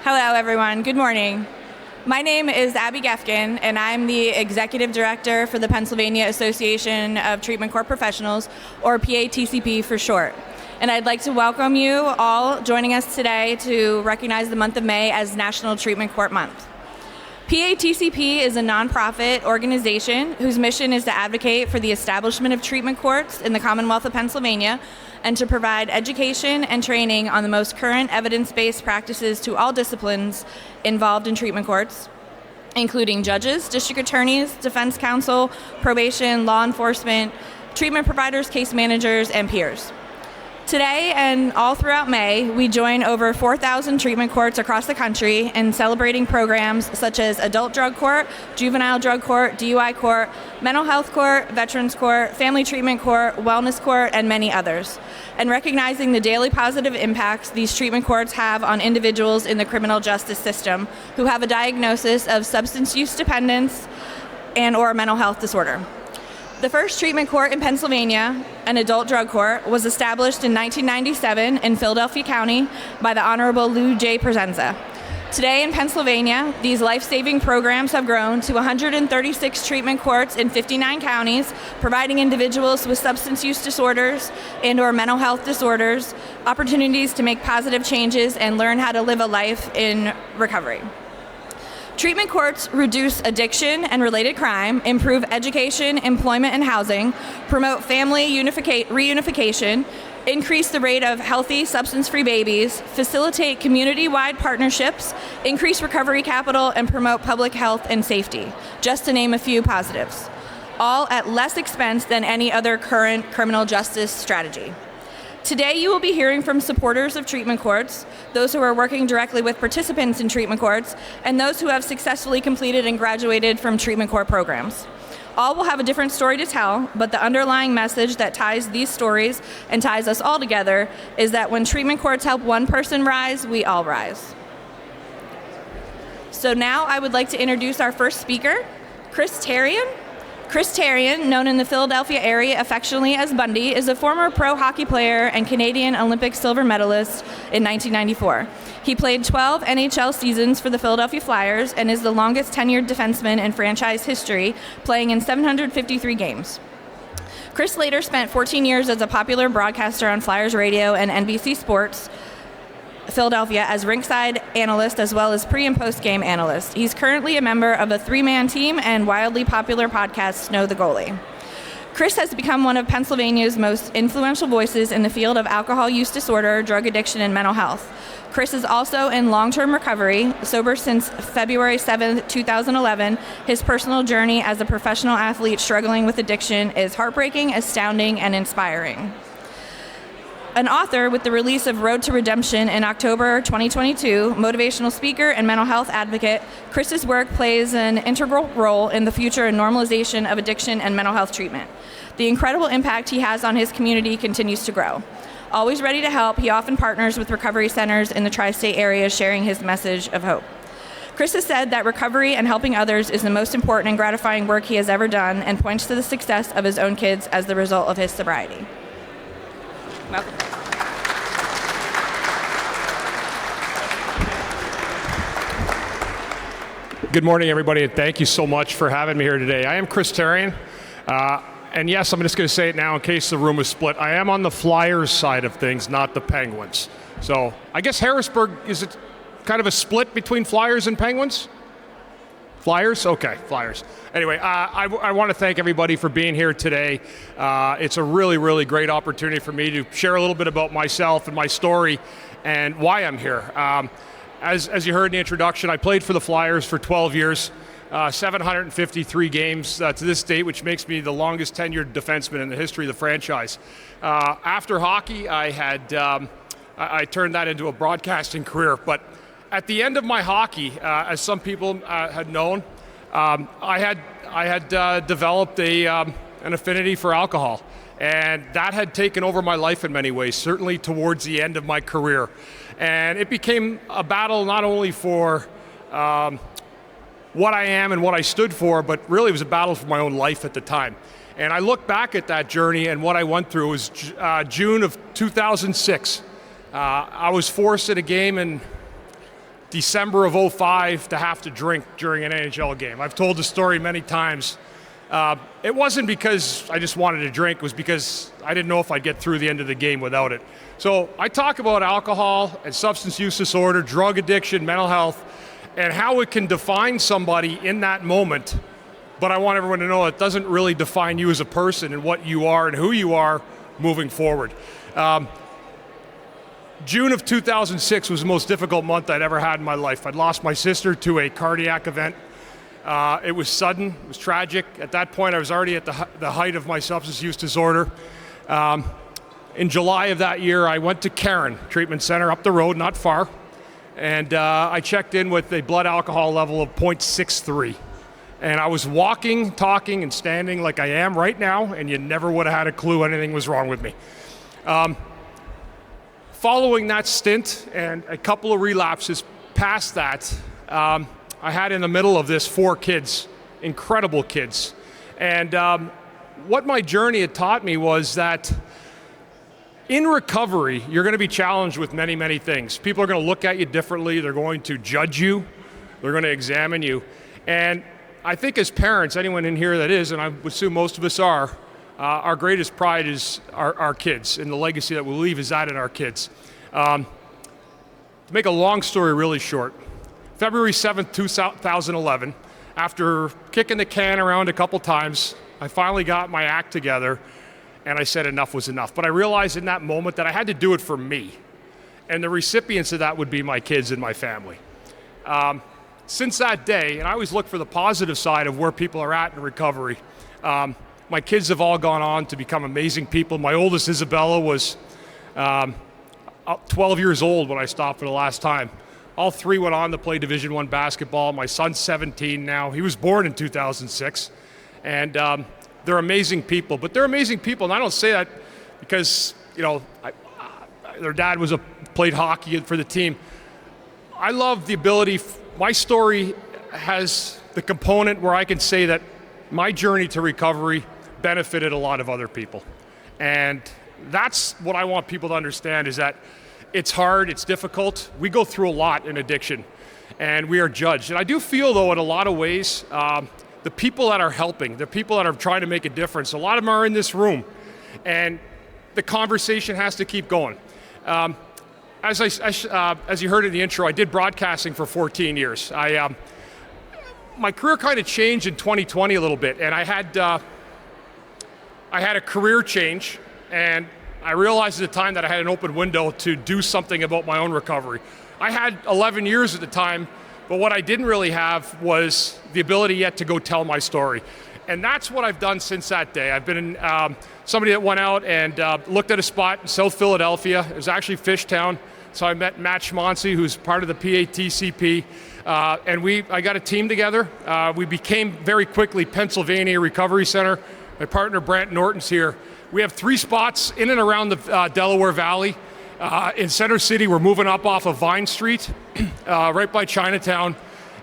Hello, everyone. Good morning. My name is Abby Gefkin, and I'm the Executive Director for the Pennsylvania Association of Treatment Court Professionals, or PATCP for short. And I'd like to welcome you all joining us today to recognize the month of May as National Treatment Court Month. PATCP is a nonprofit organization whose mission is to advocate for the establishment of treatment courts in the Commonwealth of Pennsylvania and to provide education and training on the most current evidence-based practices to all disciplines involved in treatment courts, including judges, district attorneys, defense counsel, probation, law enforcement, treatment providers, case managers, and peers. Today and all throughout May, we join over 4,000 treatment courts across the country in celebrating programs such as Adult Drug Court, Juvenile Drug Court, DUI Court, Mental Health Court, Veterans Court, Family Treatment Court, Wellness Court, and many others, and recognizing the daily positive impacts these treatment courts have on individuals in the criminal justice system who have a diagnosis of substance use dependence and/or mental health disorder. The first treatment court in Pennsylvania, an adult drug court, was established in 1997 in Philadelphia County by the Honorable Lou J. Presenza. Today in Pennsylvania, these life-saving programs have grown to 136 treatment courts in 59 counties, providing individuals with substance use disorders and/or mental health disorders opportunities to make positive changes and learn how to live a life in recovery. Treatment courts reduce addiction and related crime, improve education, employment, and housing, promote family reunification, increase the rate of healthy, substance-free babies, facilitate community-wide partnerships, increase recovery capital, and promote public health and safety, just to name a few positives, all at less expense than any other current criminal justice strategy. Today, you will be hearing from supporters of treatment courts, those who are working directly with participants in treatment courts, and those who have successfully completed and graduated from treatment court programs. All will have a different story to tell, but the underlying message that ties these stories and ties us all together is that when treatment courts help one person rise, we all rise. So now I would like to introduce our first speaker, Chris Therien. Chris Therien, known in the Philadelphia area affectionately as Bundy, is a former pro hockey player and Canadian Olympic silver medalist in 1994. He played 12 NHL seasons for the Philadelphia Flyers and is the longest tenured defenseman in franchise history, playing in 753 games. Chris later spent 14 years as a popular broadcaster on Flyers Radio and NBC Sports Philadelphia as rinkside analyst as well as pre- and post-game analyst. He's currently a member of a three-man team and wildly popular podcast, Snow the Goalie. Chris has become one of Pennsylvania's most influential voices in the field of alcohol use disorder, drug addiction, and mental health. Chris is also in long-term recovery, sober since February 7, 2011. His personal journey as a professional athlete struggling with addiction is heartbreaking, astounding, and inspiring. An author with the release of Road to Redemption in October 2022, motivational speaker and mental health advocate, Chris's work plays an integral role in the future and normalization of addiction and mental health treatment. The incredible impact he has on his community continues to grow. Always ready to help, he often partners with recovery centers in the tri-state area, sharing his message of hope. Chris has said that recovery and helping others is the most important and gratifying work he has ever done and points to the success of his own kids as the result of his sobriety. Welcome. Good morning, everybody, and thank you so much for having me here today. I am Chris Therien, and yes, I'm just going to say it now in case the room is split. I am on the Flyers side of things, not the Penguins. So I guess Harrisburg, is it kind of a split between Flyers and Penguins? Flyers? Okay, Flyers. Anyway, I want to thank everybody for being here today. It's a really, really great opportunity for me to share a little bit about myself and my story and why I'm here. As you heard in the introduction, I played for the Flyers for 12 years, 753 games to this date, which makes me the longest tenured defenseman in the history of the franchise. After hockey, I turned that into a broadcasting career. But at the end of my hockey, as some people had known, I had developed an affinity for alcohol. And that had taken over my life in many ways, certainly towards the end of my career. And it became a battle not only for what I am and what I stood for, but really it was a battle for my own life at the time. And I look back at that journey and what I went through. It was June of 2006. I was forced at a game in December of '05 to have to drink during an NHL game. I've told the story many times. It wasn't because I just wanted to drink, it was because I didn't know if I'd get through the end of the game without it. So I talk about alcohol and substance use disorder, drug addiction, mental health, and how it can define somebody in that moment. But I want everyone to know it doesn't really define you as a person and what you are and who you are moving forward. June of 2006 was the most difficult month I'd ever had in my life. I'd lost my sister to a cardiac event. It was sudden, it was tragic. At that point, I was already at the height of my substance use disorder. In July of that year, I went to Cairn Treatment Center up the road, not far, and I checked in with a blood alcohol level of 0.63. And I was walking, talking, and standing like I am right now, and you never would have had a clue anything was wrong with me. Following that stint and a couple of relapses past that, I had in the middle of this 4 kids, incredible kids. And what my journey had taught me was that in recovery, you're going to be challenged with many, many things. People are going to look at you differently. They're going to judge you. They're going to examine you. And I think as parents, anyone in here that is, and I would assume most of us are, our greatest pride is our kids, and the legacy that we'll leave is that in our kids. To make a long story really short, February 7th, 2011, after kicking the can around a couple times, I finally got my act together, and I said enough was enough. But I realized in that moment that I had to do it for me, and the recipients of that would be my kids and my family. Since that day, and I always look for the positive side of where people are at in recovery, my kids have all gone on to become amazing people. My oldest, Isabella, was 12 years old when I stopped for the last time. All 3 went on to play Division I basketball. My son's 17 now. He was born in 2006. And they're amazing people. But they're amazing people, and I don't say that because, their dad played hockey for the team. I love the ability, my story has the component where I can say that my journey to recovery benefited a lot of other people. And that's what I want people to understand, is that it's hard, it's difficult. We go through a lot in addiction, and we are judged. And I do feel, though, in a lot of ways, the people that are helping, the people that are trying to make a difference, a lot of them are in this room, and the conversation has to keep going. As you heard in the intro, I did broadcasting for 14 years. My career kind of changed in 2020 a little bit, and I had a career change, and I realized at the time that I had an open window to do something about my own recovery. I had 11 years at the time, but what I didn't really have was the ability yet to go tell my story. And that's what I've done since that day. I've been somebody that went out and looked at a spot in South Philadelphia. It was actually Fishtown. So I met Matt Schmonsi, who's part of the PATCP, and I got a team together. We became very quickly Pennsylvania Recovery Center. My partner Brant Norton's here. We have 3 spots in and around the Delaware Valley. In Center City, we're moving up off of Vine Street, right by Chinatown.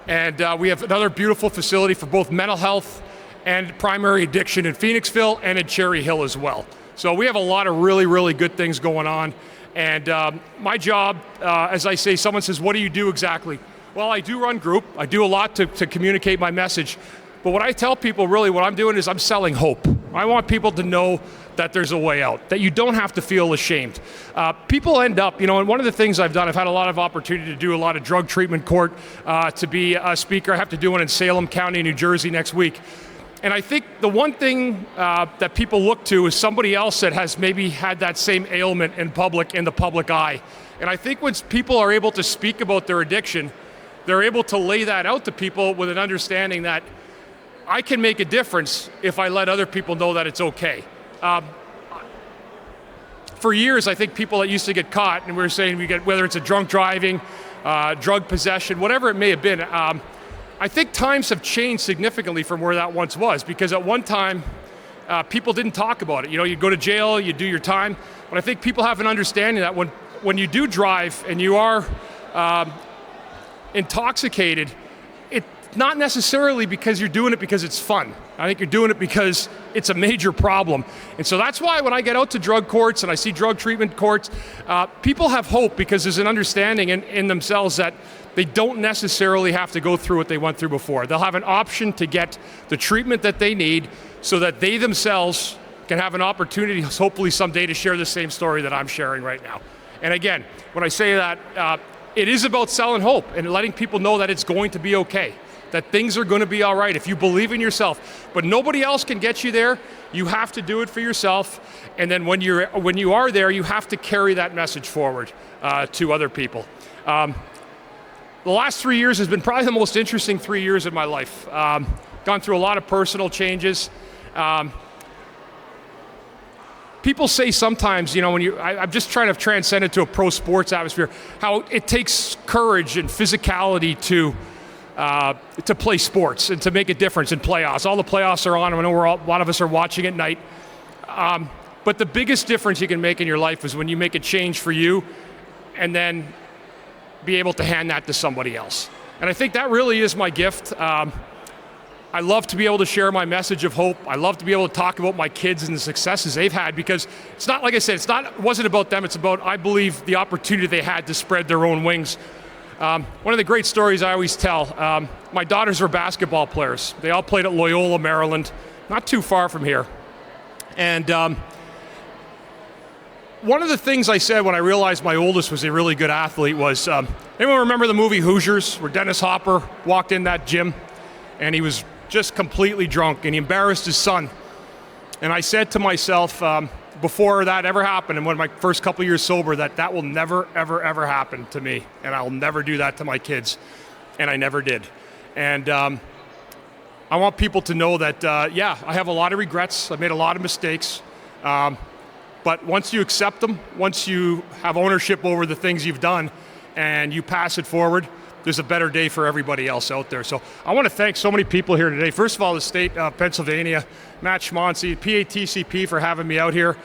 And we have another beautiful facility for both mental health and primary addiction in Phoenixville and in Cherry Hill as well. So we have a lot of really, really good things going on. And my job, as I say, someone says, what do you do exactly? Well, I do run group. I do a lot to communicate my message. But what I tell people, really, what I'm doing is I'm selling hope. I want people to know that there's a way out, that you don't have to feel ashamed. People end up, and one of the things I've done, I've had a lot of opportunity to do a lot of drug treatment court, to be a speaker. I have to do one in Salem County, New Jersey next week. And I think the one thing that people look to is somebody else that has maybe had that same ailment in the public eye. And I think when people are able to speak about their addiction, they're able to lay that out to people with an understanding that I can make a difference if I let other people know that it's okay. For years, I think people that used to get caught, and we were saying whether it's a drunk driving, drug possession, whatever it may have been, I think times have changed significantly from where that once was, because at one time, people didn't talk about it. You go to jail, you do your time, but I think people have an understanding that when you do drive and you are intoxicated, not necessarily because you're doing it because it's fun. I think you're doing it because it's a major problem. And so that's why when I get out to drug courts and I see drug treatment courts, people have hope because there's an understanding in themselves that they don't necessarily have to go through what they went through before. They'll have an option to get the treatment that they need so that they themselves can have an opportunity, hopefully someday, to share the same story that I'm sharing right now. And again, when I say that, it is about selling hope and letting people know that it's going to be okay, that things are going to be all right if you believe in yourself. But nobody else can get you there. You have to do it for yourself. And then when you are there, you have to carry that message forward to other people. The last 3 years has been probably the most interesting 3 years of my life. Gone through a lot of personal changes. People say sometimes, I'm just trying to transcend it to a pro sports atmosphere, how it takes courage and physicality to play sports and to make a difference in playoffs. All the playoffs are on. I know a lot of us are watching at night. But the biggest difference you can make in your life is when you make a change for you and then be able to hand that to somebody else. And I think that really is my gift. I love to be able to share my message of hope. I love to be able to talk about my kids and the successes they've had, because it's not, like I said, it wasn't about them. It's about, I believe, the opportunity they had to spread their own wings. One of the great stories I always tell, my daughters were basketball players. They all played at Loyola, Maryland, not too far from here. And one of the things I said when I realized my oldest was a really good athlete was, anyone remember the movie Hoosiers, where Dennis Hopper walked in that gym and he was just completely drunk and he embarrassed his son? And I said to myself, before that ever happened, and when my first couple years sober, that will never, ever, ever happen to me, and I'll never do that to my kids. And I never did. And I want people to know that, yeah, I have a lot of regrets. I've made a lot of mistakes. But once you accept them, once you have ownership over the things you've done and you pass it forward, there's a better day for everybody else out there. So I want to thank so many people here today. First of all, the state of Pennsylvania, Matt Schmonsi, PATCP for having me out here.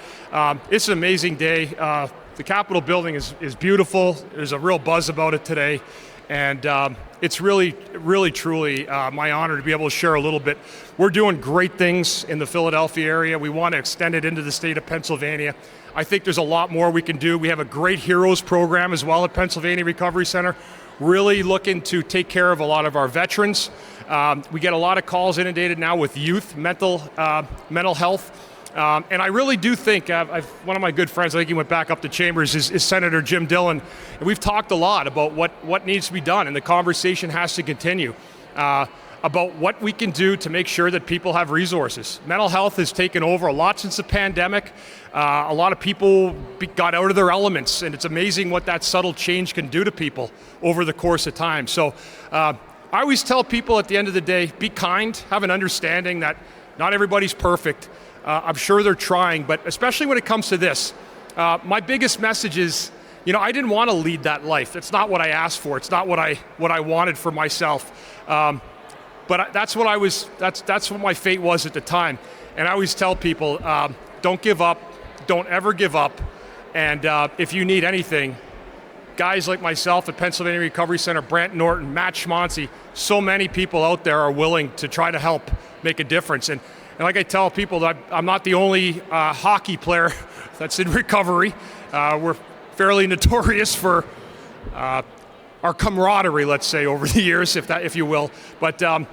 It's an amazing day. The Capitol building is beautiful. There's a real buzz about it today. And it's really, really, truly my honor to be able to share a little bit. We're doing great things in the Philadelphia area. We want to extend it into the state of Pennsylvania. I think there's a lot more we can do. We have a great Heroes program as well at Pennsylvania Recovery Center, really looking to take care of a lot of our veterans. We get a lot of calls inundated now with youth mental health. And I really do think, one of my good friends, I think he went back up to Chambers, is Senator Jim Dillon. And we've talked a lot about what needs to be done, and the conversation has to continue about what we can do to make sure that people have resources. Mental health has taken over a lot since the pandemic. A lot of people got out of their elements, and it's amazing what that subtle change can do to people over the course of time. So I always tell people at the end of the day, be kind, have an understanding that not everybody's perfect. I'm sure they're trying, but especially when it comes to this, my biggest message is, I didn't want to lead that life. It's not what I asked for. It's not what I wanted for myself. But that's what my fate was at the time. And I always tell people, don't give up. Don't ever give up. And if you need anything, guys like myself at Pennsylvania Recovery Center, Brant Norton, Matt Schmonsi, so many people out there are willing to try to help make a difference. And like I tell people, that I'm not the only hockey player that's in recovery. We're fairly notorious for our camaraderie, let's say, over the years, if you will. But the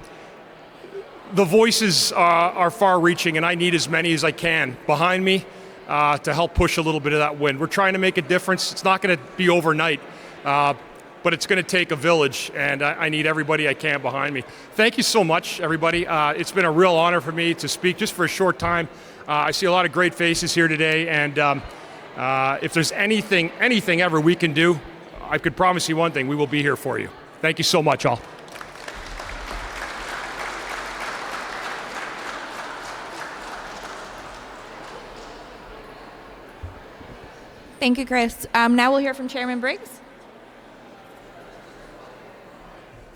voices are far-reaching, and I need as many as I can behind me to help push a little bit of that wind. We're trying to make a difference. It's not going to be overnight, but it's going to take a village, and I need everybody I can behind me. Thank you so much, everybody. It's been a real honor for me to speak just for a short time. I see a lot of great faces here today, and if there's anything ever we can do, I could promise you one thing: we will be here for you. Thank you so much, all. Thank you, Chris. Now we'll hear from Chairman Briggs.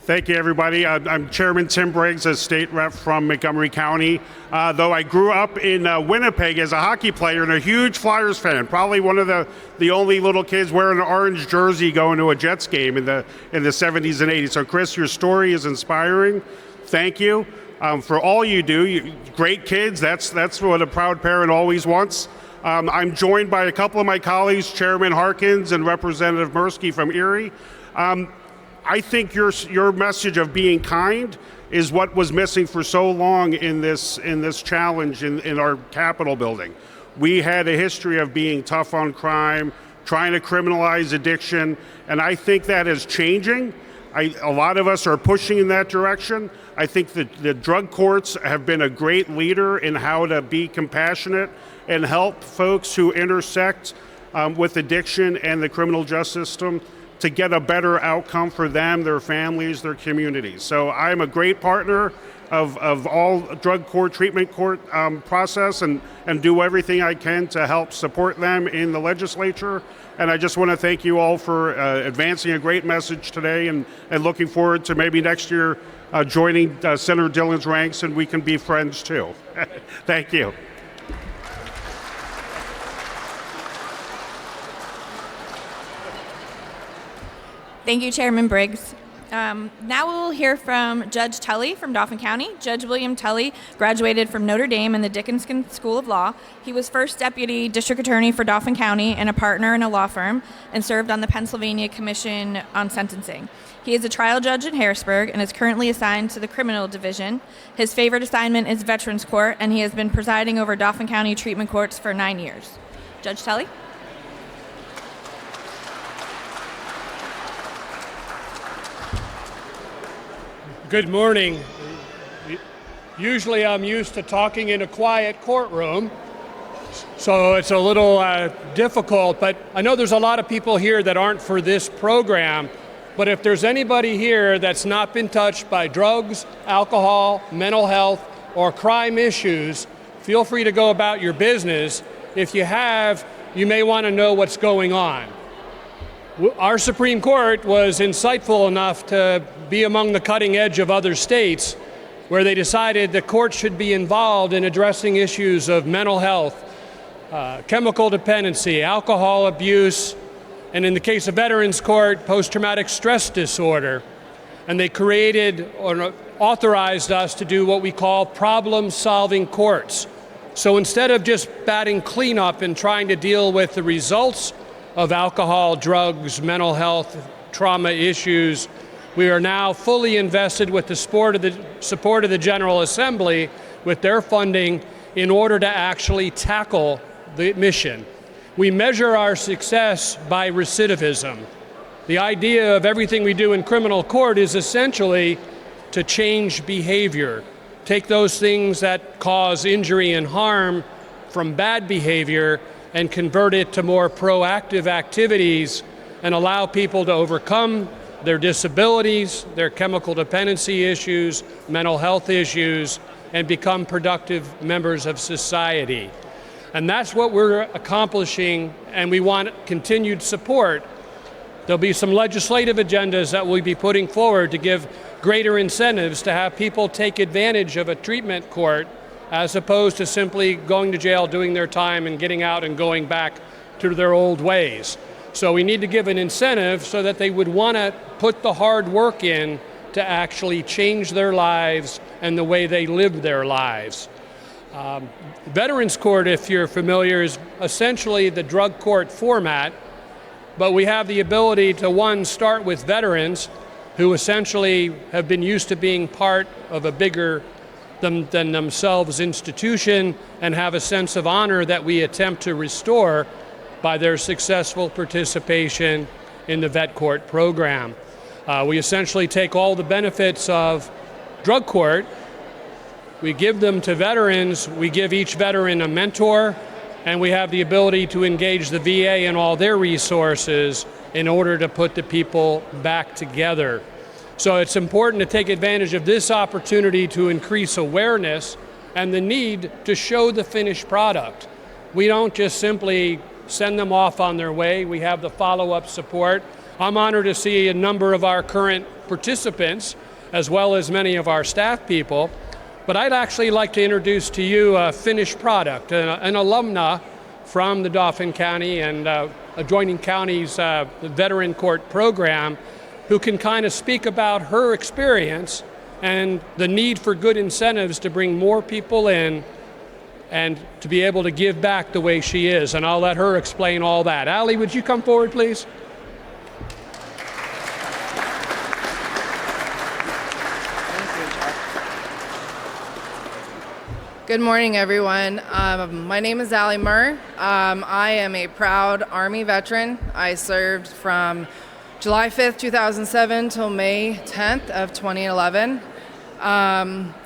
Thank you, everybody. I'm Chairman Tim Briggs, a state rep from Montgomery County. Though I grew up in Winnipeg as a hockey player and a huge Flyers fan, probably one of the only little kids wearing an orange jersey going to a Jets game in the 70s and 80s. So, Chris, your story is inspiring. Thank you for all you do. Great kids. That's what a proud parent always wants. I'm joined by a couple of my colleagues, Chairman Harkins and Representative Mirsky from Erie. I think your message of being kind is what was missing for so long in this challenge in our Capitol building. We had a history of being tough on crime, trying to criminalize addiction, and I think that is changing. A lot of us are pushing in that direction. I think that the drug courts have been a great leader in how to be compassionate and help folks who intersect with addiction and the criminal justice system to get a better outcome for them, their families, their communities. So I'm a great partner of all drug court, treatment court process and do everything I can to help support them in the legislature. And I just want to thank you all for advancing a great message today and looking forward to maybe next year joining Senator Dillon's ranks and we can be friends too. Thank you. Thank you, Chairman Briggs. Now we'll hear from Judge Tully from Dauphin County. Judge William Tully graduated from Notre Dame and the Dickinson School of Law. He was first deputy district attorney for Dauphin County and a partner in a law firm and served on the Pennsylvania Commission on Sentencing. He is a trial judge in Harrisburg and is currently assigned to the criminal division. His favorite assignment is Veterans Court, and he has been presiding over Dauphin County treatment courts for 9 years. Judge Tully? Good morning. Usually I'm used to talking in a quiet courtroom, so it's a little difficult, but I know there's a lot of people here that aren't for this program, but if there's anybody here that's not been touched by drugs, alcohol, mental health, or crime issues, feel free to go about your business. If you have, you may want to know what's going on. Our Supreme Court was insightful enough to be among the cutting edge of other states where they decided the court should be involved in addressing issues of mental health, chemical dependency, alcohol abuse, and in the case of Veterans Court, post-traumatic stress disorder. And they created or authorized us to do what we call problem-solving courts. So instead of just batting cleanup and trying to deal with the results of alcohol, drugs, mental health, trauma issues, we are now fully invested with the support of the General Assembly with their funding in order to actually tackle the mission. We measure our success by recidivism. The idea of everything we do in criminal court is essentially to change behavior, take those things that cause injury and harm from bad behavior and convert it to more proactive activities and allow people to overcome their disabilities, their chemical dependency issues, mental health issues, and become productive members of society. And that's what we're accomplishing, and we want continued support. There'll be some legislative agendas that we'll be putting forward to give greater incentives to have people take advantage of a treatment court as opposed to simply going to jail, doing their time, and getting out and going back to their old ways. So we need to give an incentive so that they would want to put the hard work in to actually change their lives and the way they live their lives. Veterans Court, if you're familiar, is essentially the drug court format, but we have the ability to, one, start with veterans who essentially have been used to being part of a bigger than themselves institution and have a sense of honor that we attempt to restore by their successful participation in the vet court program. We essentially take all the benefits of drug court, we give them to veterans, we give each veteran a mentor, and we have the ability to engage the VA and all their resources in order to put the people back together. So it's important to take advantage of this opportunity to increase awareness and the need to show the finished product. We don't just simply send them off on their way. We have the follow-up support. I'm honored to see a number of our current participants, as well as many of our staff people. But I'd actually like to introduce to you a finished product, an alumna from the Dauphin County and adjoining counties' veteran court program, who can kind of speak about her experience and the need for good incentives to bring more people in and to be able to give back the way she is. And I'll let her explain all that. Allie, would you come forward, please? Good morning, everyone. My name is Allie Murr. I am a proud Army veteran. I served from July 5th, 2007 till May 10th of 2011.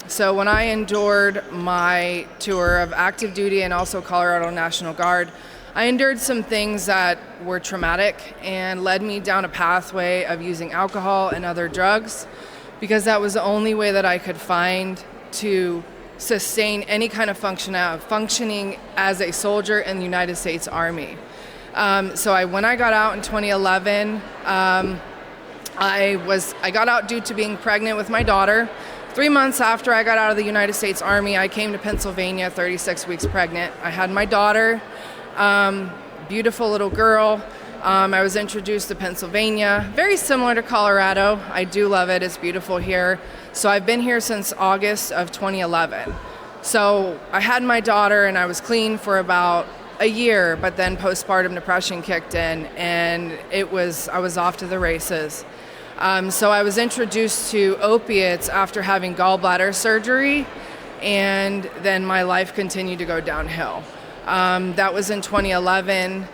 So when I endured my tour of active duty and also Colorado National Guard, I endured some things that were traumatic and led me down a pathway of using alcohol and other drugs, because that was the only way that I could find to sustain any kind of functioning as a soldier in the United States Army. When I got out in 2011, I got out due to being pregnant with my daughter. 3 months after I got out of the United States Army, I came to Pennsylvania, 36 weeks pregnant. I had my daughter, beautiful little girl. I was introduced to Pennsylvania, very similar to Colorado. I do love it, it's beautiful here. So I've been here since August of 2011. So I had my daughter and I was clean for about a year, but then postpartum depression kicked in and I was off to the races. So I was introduced to opiates after having gallbladder surgery, and then my life continued to go downhill. That was in 2011.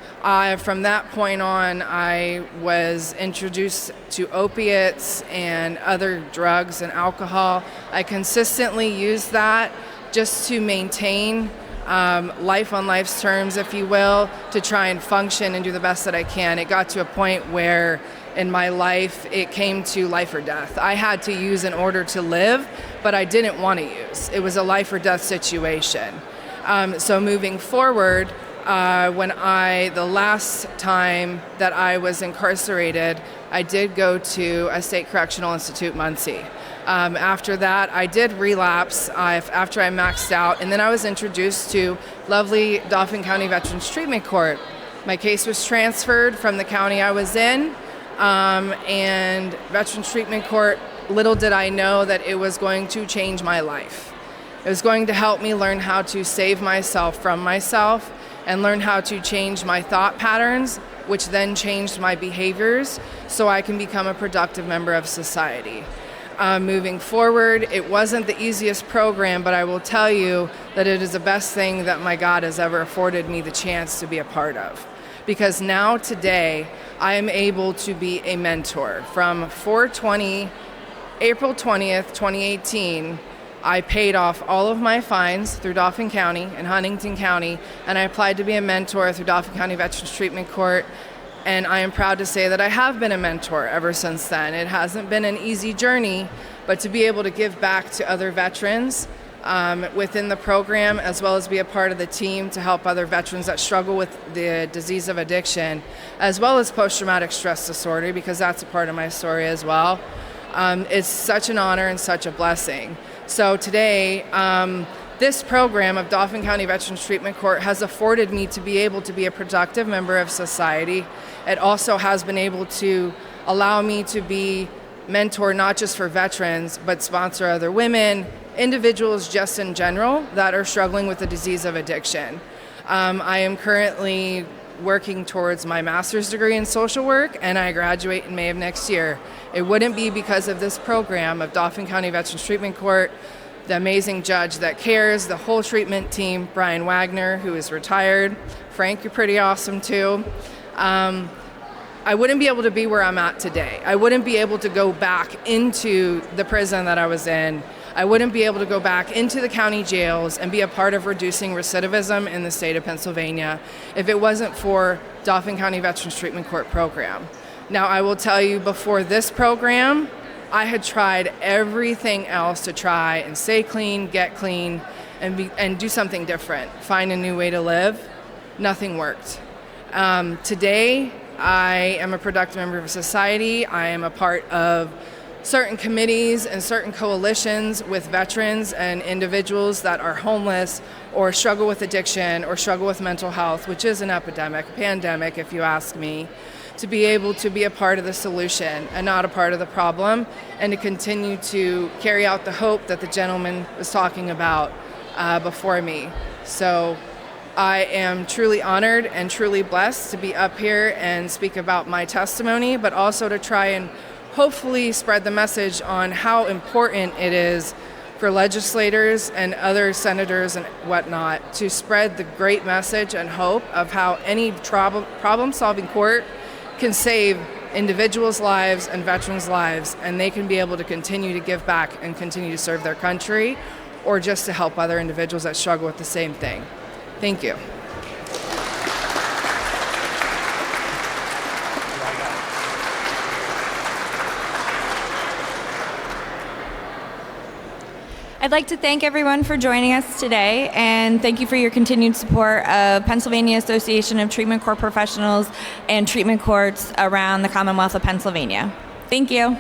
From that point on, I was introduced to opiates and other drugs and alcohol. I consistently used that just to maintain life on life's terms, if you will, to try and function and do the best that I can. It got to a point where in my life it came to life or death. I had to use in order to live, but I didn't want to use. It was a life or death situation. So moving forward, the last time that I was incarcerated, I did go to a state correctional institute, Muncie. After that, I did relapse after I maxed out, and then I was introduced to lovely Dauphin County Veterans Treatment Court. My case was transferred from the county I was in, and Veterans Treatment Court, little did I know that it was going to change my life. It was going to help me learn how to save myself from myself and learn how to change my thought patterns, which then changed my behaviors so I can become a productive member of society. Moving forward, it wasn't the easiest program, but I will tell you that it is the best thing that my God has ever afforded me the chance to be a part of. Because now today, I am able to be a mentor. From April 20th, 2018, I paid off all of my fines through Dauphin County and Huntington County, and I applied to be a mentor through Dauphin County Veterans Treatment Court, and I am proud to say that I have been a mentor ever since then. It hasn't been an easy journey, but to be able to give back to other veterans within the program, as well as be a part of the team to help other veterans that struggle with the disease of addiction, as well as post-traumatic stress disorder, because that's a part of my story as well. It's such an honor and such a blessing. So today, this program of Dauphin County Veterans Treatment Court has afforded me to be able to be a productive member of society. It also has been able to allow me to be mentor not just for veterans, but sponsor other women, individuals just in general that are struggling with the disease of addiction. I am currently working towards my master's degree in social work, and I graduate in May of next year. It wouldn't be because of this program of Dauphin County Veterans Treatment Court, the amazing judge that cares, the whole treatment team, Brian Wagner, who is retired. Frank, you're pretty awesome too. I wouldn't be able to be where I'm at today. I wouldn't be able to go back into the prison that I was in. I wouldn't be able to go back into the county jails and be a part of reducing recidivism in the state of Pennsylvania if it wasn't for Dauphin County Veterans Treatment Court program. Now, I will tell you, before this program, I had tried everything else to try and stay clean, get clean, and do something different, find a new way to live. Nothing worked. Today, I am a productive member of society. I am a part of certain committees and certain coalitions with veterans and individuals that are homeless or struggle with addiction or struggle with mental health, which is an epidemic, a pandemic if you ask me, to be able to be a part of the solution and not a part of the problem, and to continue to carry out the hope that the gentleman was talking about before me. So I am truly honored and truly blessed to be up here and speak about my testimony, but also to try and hopefully spread the message on how important it is for legislators and other senators and whatnot to spread the great message and hope of how any problem-solving court can save individuals' lives and veterans' lives, and they can be able to continue to give back and continue to serve their country, or just to help other individuals that struggle with the same thing. Thank you. I'd like to thank everyone for joining us today, and thank you for your continued support of Pennsylvania Association of Treatment Court Professionals and treatment courts around the Commonwealth of Pennsylvania. Thank you.